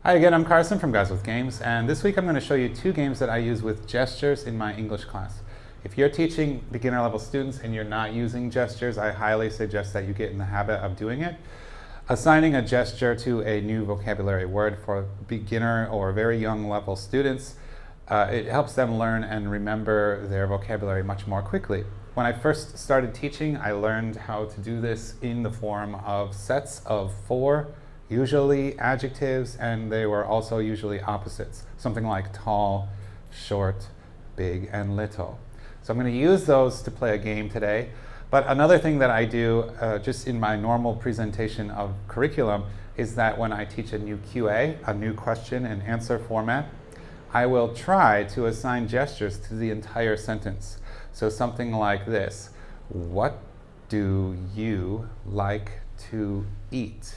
Hi again, I'm Carson from Guys with Games, and this week I'm going to show you two games that I use with gestures in my English class. If you're teaching beginner level students and you're not using gestures, I highly suggest that you get in the habit of doing it. Assigning a gesture to a new vocabulary word for beginner or very young level students, it helps them learn and remember their vocabulary much more quickly. When I first started teaching, I learned how to do this in the form of sets of 4, usually adjectives, and they were also usually opposites. Something like tall, short, big, and little. So I'm going to use those to play a game today. But another thing that I do just in my normal presentation of curriculum is that when I teach a new QA, a new question and answer format, I will try to assign gestures to the entire sentence. So something like this: what do you like to eat?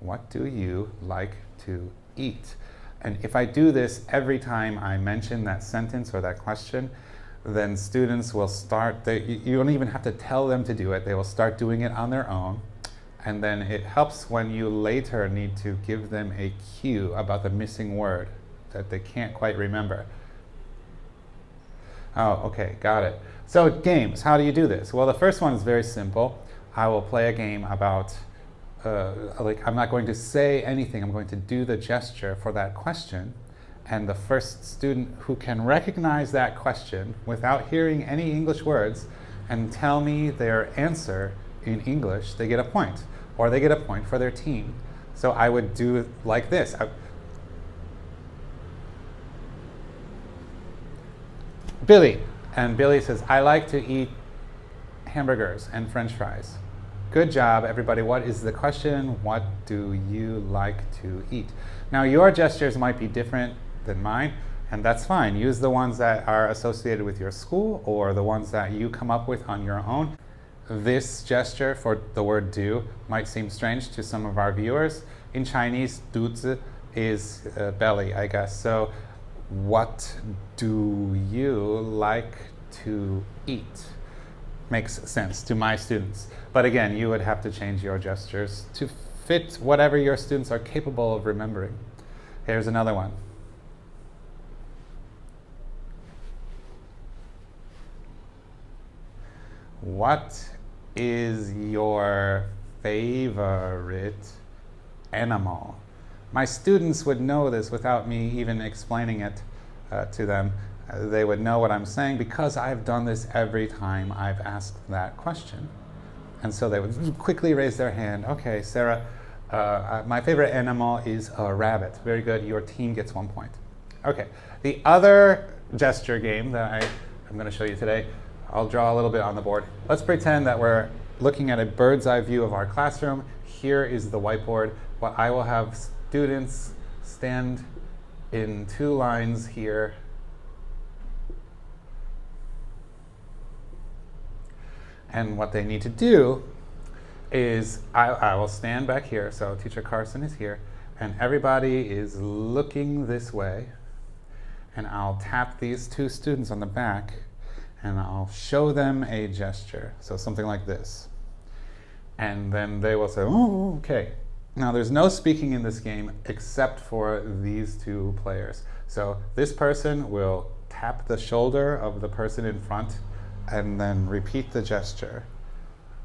What do you like to eat? And if I do this every time I mention that sentence or that question, then students will start, you don't even have to tell them to do it, they will start doing it on their own. And then it helps when you later need to give them a cue about the missing word that they can't quite remember. Oh, okay, got it. So games, how do you do this? Well, the first one is very simple. I will play a game about I'm not going to say anything, I'm going to do the gesture for that question, and the first student who can recognize that question without hearing any English words and tell me their answer in English, they get a point, or they get a point for their team. So I would do it like this. Billy, and Billy says, I like to eat hamburgers and French fries. Good job, everybody. What is the question? What do you like to eat? Now, your gestures might be different than mine, and that's fine. Use the ones that are associated with your school or the ones that you come up with on your own. This gesture for the word do might seem strange to some of our viewers. In Chinese, 肚子 is belly, I guess. So, what do you like to eat? Makes sense to my students. But again, you would have to change your gestures to fit whatever your students are capable of remembering. Here's another one. What is your favorite animal? My students would know this without me even explaining it to them. They would know what I'm saying because I've done this every time I've asked that question. And so they would quickly raise their hand. Okay, Sarah, my favorite animal is a rabbit. Very good, your team gets 1 point. Okay, the other gesture game that I'm going to show you today, I'll draw a little bit on the board. Let's pretend that we're looking at a bird's eye view of our classroom. Here is the whiteboard. What I will have students stand in 2 lines here. And what they need to do is, I will stand back here, so Teacher Carson is here, and everybody is looking this way, and I'll tap these 2 students on the back, and I'll show them a gesture, so something like this. And then they will say, oh, okay. Now there's no speaking in this game except for these 2 players. So this person will tap the shoulder of the person in front, and then repeat the gesture,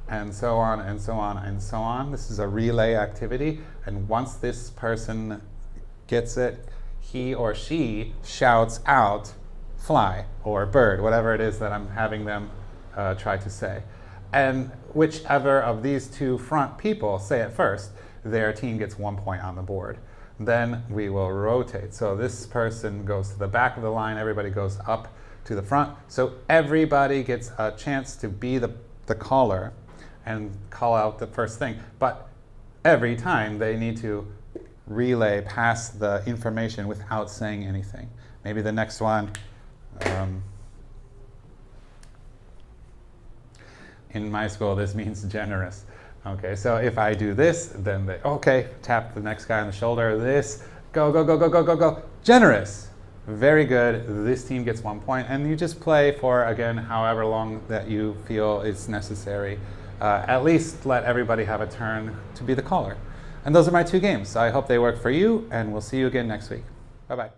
and so on and so on and so on. This is a relay activity, and once this person gets it, he or she shouts out fly or bird, whatever it is that I'm having them try to say. And whichever of these 2 front people say it first, their team gets 1 point on the board. Then we will rotate. So this person goes to the back of the line, everybody goes up to the front. So everybody gets a chance to be the caller and call out the first thing. But every time they need to relay past the information without saying anything. Maybe the next one, in my school this means generous. Okay, so if I do this, then they, okay, tap the next guy on the shoulder, this, go, go, go, go, go, go, go, generous. Very good, this team gets 1 point, and you just play for, again, however long that you feel is necessary. At least let everybody have a turn to be the caller. And those are my two games. I hope they work for you, and we'll see you again next week. Bye-bye.